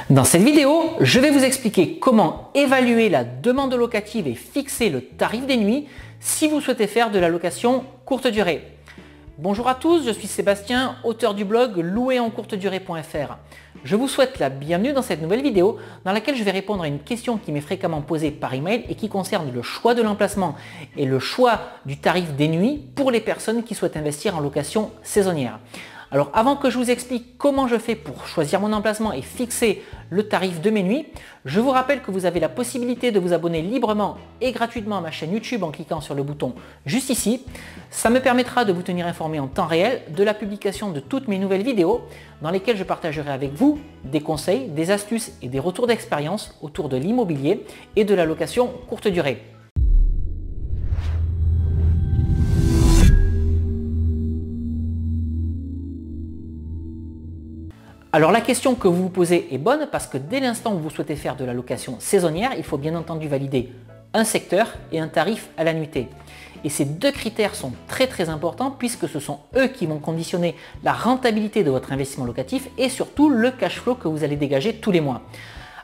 Dans cette vidéo, je vais vous expliquer comment évaluer la demande locative et fixer le tarif des nuits si vous souhaitez faire de la location courte durée. Bonjour à tous, je suis Sébastien, auteur du blog louerencourtedurée.fr. Je vous souhaite la bienvenue dans cette nouvelle vidéo dans laquelle je vais répondre à une question qui m'est fréquemment posée par email et qui concerne le choix de l'emplacement et le choix du tarif des nuits pour les personnes qui souhaitent investir en location saisonnière. Alors avant que je vous explique comment je fais pour choisir mon emplacement et fixer le tarif de mes nuits, je vous rappelle que vous avez la possibilité de vous abonner librement et gratuitement à ma chaîne YouTube en cliquant sur le bouton juste ici. Ça me permettra de vous tenir informé en temps réel de la publication de toutes mes nouvelles vidéos dans lesquelles je partagerai avec vous des conseils, des astuces et des retours d'expérience autour de l'immobilier et de la location courte durée. Alors la question que vous vous posez est bonne parce que dès l'instant où vous souhaitez faire de la location saisonnière, il faut bien entendu valider un secteur et un tarif à la nuitée. Et ces deux critères sont très importants puisque ce sont eux qui vont conditionner la rentabilité de votre investissement locatif et surtout le cash flow que vous allez dégager tous les mois.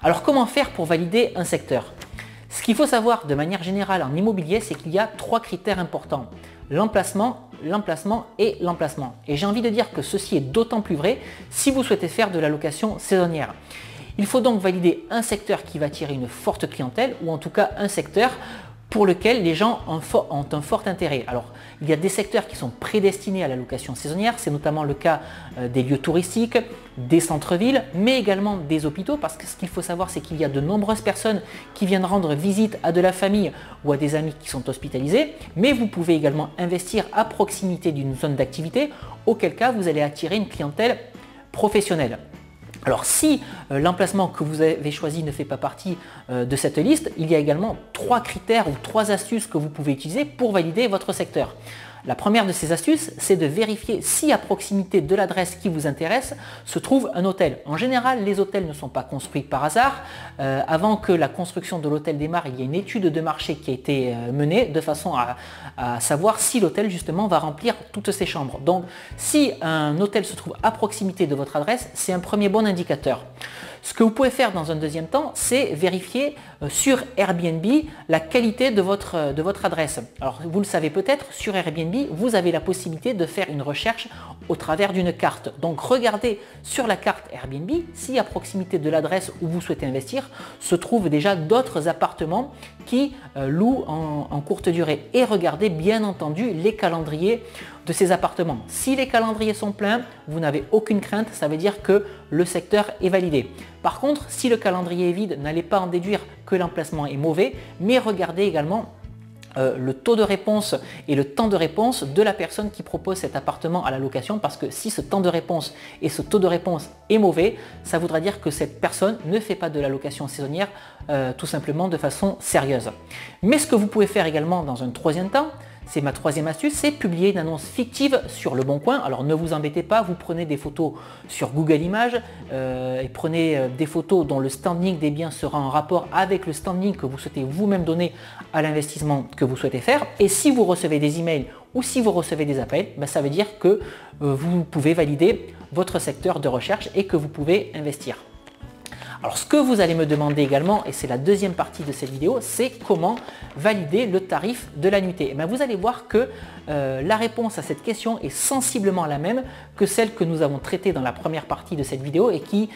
Alors comment faire pour valider un secteur? Ce qu'il faut savoir de manière générale en immobilier, c'est qu'il y a trois critères importants. L'emplacement, l'emplacement et l'emplacement. Et j'ai envie de dire que ceci est d'autant plus vrai si vous souhaitez faire de la location saisonnière. Il faut donc valider un secteur qui va attirer une forte clientèle ou en tout cas un secteur pour lequel les gens ont un fort intérêt. Alors, il y a des secteurs qui sont prédestinés à la location saisonnière, c'est notamment le cas des lieux touristiques, des centres-villes, mais également des hôpitaux, parce que ce qu'il faut savoir, c'est qu'il y a de nombreuses personnes qui viennent rendre visite à de la famille ou à des amis qui sont hospitalisés, mais vous pouvez également investir à proximité d'une zone d'activité, auquel cas vous allez attirer une clientèle professionnelle. Alors si l'emplacement que vous avez choisi ne fait pas partie de cette liste, il y a également trois critères ou trois astuces que vous pouvez utiliser pour valider votre secteur. La première de ces astuces, c'est de vérifier si à proximité de l'adresse qui vous intéresse se trouve un hôtel. En général, les hôtels ne sont pas construits par hasard. Avant que la construction de l'hôtel démarre, il y a une étude de marché qui a été menée de façon à savoir si l'hôtel justement va remplir toutes ses chambres. Donc si un hôtel se trouve à proximité de votre adresse, c'est un premier bon indicateur. Ce que vous pouvez faire dans un deuxième temps, c'est vérifier sur Airbnb la qualité de votre adresse. Alors vous le savez peut-être, sur Airbnb, vous avez la possibilité de faire une recherche au travers d'une carte. Donc regardez sur la carte Airbnb si à proximité de l'adresse où vous souhaitez investir se trouvent déjà d'autres appartements qui louent en courte durée. Et regardez bien entendu les calendriers de ces appartements. Si les calendriers sont pleins, vous n'avez aucune crainte, ça veut dire que le secteur est validé. Par contre, si le calendrier est vide, n'allez pas en déduire que l'emplacement est mauvais, mais regardez également le taux de réponse et le temps de réponse de la personne qui propose cet appartement à la location, parce que si ce temps de réponse et ce taux de réponse est mauvais, ça voudra dire que cette personne ne fait pas de la location saisonnière tout simplement de façon sérieuse. Mais ce que vous pouvez faire également dans un troisième temps, c'est ma troisième astuce, c'est publier une annonce fictive sur Le Bon Coin. Alors ne vous embêtez pas, vous prenez des photos sur Google Images et prenez des photos dont le standing des biens sera en rapport avec le standing que vous souhaitez vous-même donner à l'investissement que vous souhaitez faire. Et si vous recevez des emails ou si vous recevez des appels, ça veut dire que vous pouvez valider votre secteur de recherche et que vous pouvez investir. Alors ce que vous allez me demander également, et c'est la deuxième partie de cette vidéo, c'est comment valider le tarif de la nuitée. Vous allez voir que la réponse à cette question est sensiblement la même que celle que nous avons traitée dans la première partie de cette vidéo et qui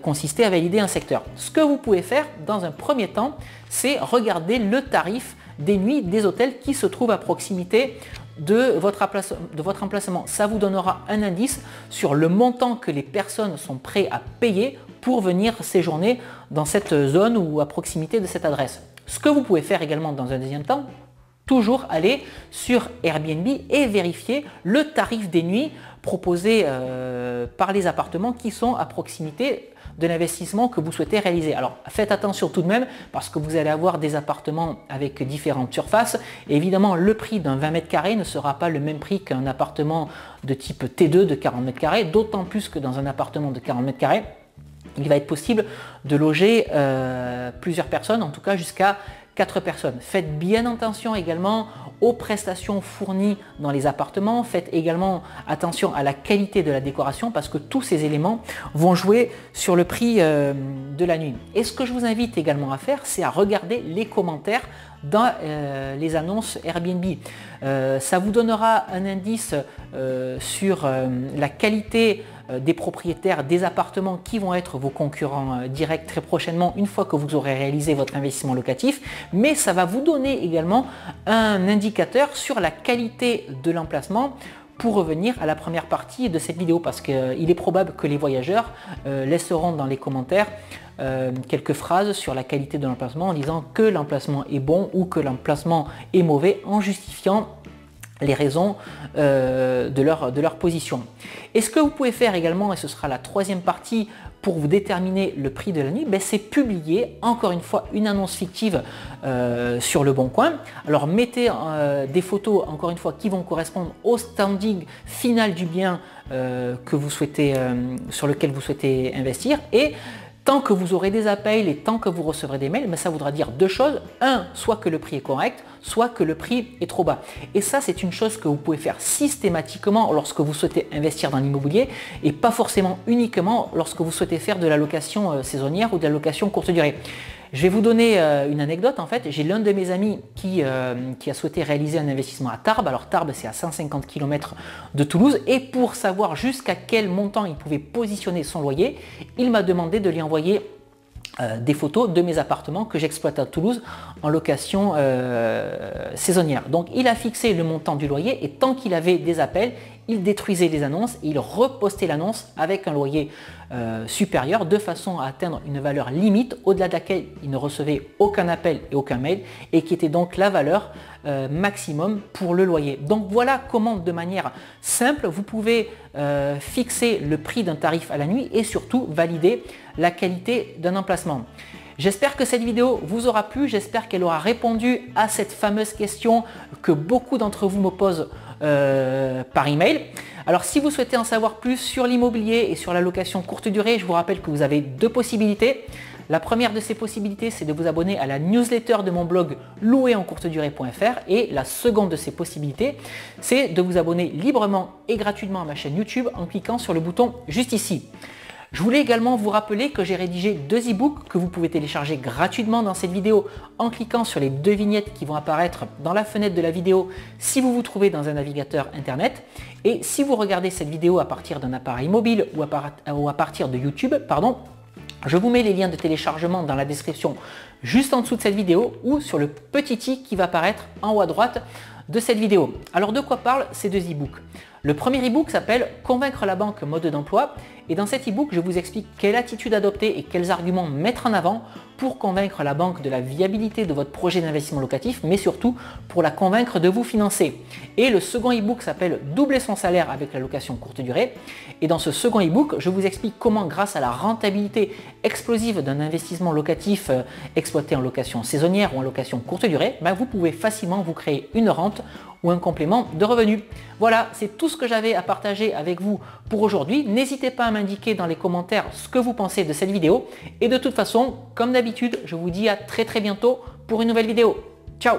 consistait à valider un secteur. Ce que vous pouvez faire dans un premier temps, c'est regarder le tarif des nuits des hôtels qui se trouvent à proximité de votre emplacement. Ça vous donnera un indice sur le montant que les personnes sont prêtes à payer pour venir séjourner dans cette zone ou à proximité de cette adresse. Ce que vous pouvez faire également dans un deuxième temps, toujours aller sur Airbnb et vérifier le tarif des nuits proposés par les appartements qui sont à proximité de l'investissement que vous souhaitez réaliser. Alors faites attention tout de même parce que vous allez avoir des appartements avec différentes surfaces. Et évidemment, le prix d'un 20 mètres carrés ne sera pas le même prix qu'un appartement de type T2 de 40 mètres carrés, d'autant plus que dans un appartement de 40 mètres carrés, il va être possible de loger plusieurs personnes, en tout cas jusqu'à 4 personnes. Faites bien attention également aux prestations fournies dans les appartements. Faites également attention à la qualité de la décoration parce que tous ces éléments vont jouer sur le prix de la nuit. Et ce que je vous invite également à faire, c'est à regarder les commentaires dans les annonces Airbnb. Ça vous donnera un indice sur la qualité des propriétaires des appartements qui vont être vos concurrents directs très prochainement une fois que vous aurez réalisé votre investissement locatif, mais ça va vous donner également un indicateur sur la qualité de l'emplacement. Pour revenir à la première partie de cette vidéo, parce qu'il est probable que les voyageurs laisseront dans les commentaires quelques phrases sur la qualité de l'emplacement en disant que l'emplacement est bon ou que l'emplacement est mauvais en justifiant les raisons de leur position. Et ce que vous pouvez faire également, et ce sera la troisième partie pour vous déterminer le prix de la nuit, c'est publier encore une fois une annonce fictive sur Le Bon Coin. Alors mettez des photos encore une fois qui vont correspondre au standing final du bien que vous souhaitez, sur lequel vous souhaitez investir, et tant que vous aurez des appels et tant que vous recevrez des mails, ça voudra dire deux choses. Un, soit que le prix est correct, soit que le prix est trop bas. Et ça, c'est une chose que vous pouvez faire systématiquement lorsque vous souhaitez investir dans l'immobilier et pas forcément uniquement lorsque vous souhaitez faire de la location saisonnière ou de la location courte durée. Je vais vous donner une anecdote. En fait, j'ai l'un de mes amis qui a souhaité réaliser un investissement à Tarbes. Alors Tarbes, c'est à 150 km de Toulouse, et pour savoir jusqu'à quel montant il pouvait positionner son loyer, il m'a demandé de lui envoyer des photos de mes appartements que j'exploite à Toulouse en location saisonnière. Donc il a fixé le montant du loyer, et tant qu'il avait des appels, il détruisait les annonces et il repostait l'annonce avec un loyer supérieur, de façon à atteindre une valeur limite au-delà de laquelle il ne recevait aucun appel et aucun mail, et qui était donc la valeur maximum pour le loyer. Donc voilà comment, de manière simple, vous pouvez fixer le prix d'un tarif à la nuit et surtout valider la qualité d'un emplacement. J'espère que cette vidéo vous aura plu, j'espère qu'elle aura répondu à cette fameuse question que beaucoup d'entre vous me posent par email. Alors si vous souhaitez en savoir plus sur l'immobilier et sur la location courte durée, je vous rappelle que vous avez deux possibilités. La première de ces possibilités, c'est de vous abonner à la newsletter de mon blog louerencourtedurée.fr, et la seconde de ces possibilités, c'est de vous abonner librement et gratuitement à ma chaîne YouTube en cliquant sur le bouton juste ici. Je voulais également vous rappeler que j'ai rédigé deux e-books que vous pouvez télécharger gratuitement dans cette vidéo en cliquant sur les deux vignettes qui vont apparaître dans la fenêtre de la vidéo si vous vous trouvez dans un navigateur internet. Et si vous regardez cette vidéo à partir d'un appareil mobile ou à partir de YouTube, je vous mets les liens de téléchargement dans la description juste en dessous de cette vidéo ou sur le petit i qui va apparaître en haut à droite de cette vidéo. Alors de quoi parlent ces deux e-books? Le premier e-book s'appelle « Convaincre la banque, mode d'emploi », et dans cet e-book, je vous explique quelle attitude adopter et quels arguments mettre en avant pour convaincre la banque de la viabilité de votre projet d'investissement locatif, mais surtout pour la convaincre de vous financer. Et le second e-book s'appelle « Doubler son salaire avec la location courte durée », et dans ce second e-book, je vous explique comment, grâce à la rentabilité explosive d'un investissement locatif exploité en location saisonnière ou en location courte durée, vous pouvez facilement vous créer une rente ou un complément de revenus. Voilà, c'est tout ce que j'avais à partager avec vous pour aujourd'hui. N'hésitez pas à m'indiquer dans les commentaires ce que vous pensez de cette vidéo. Et de toute façon, comme d'habitude, je vous dis à très bientôt pour une nouvelle vidéo. Ciao!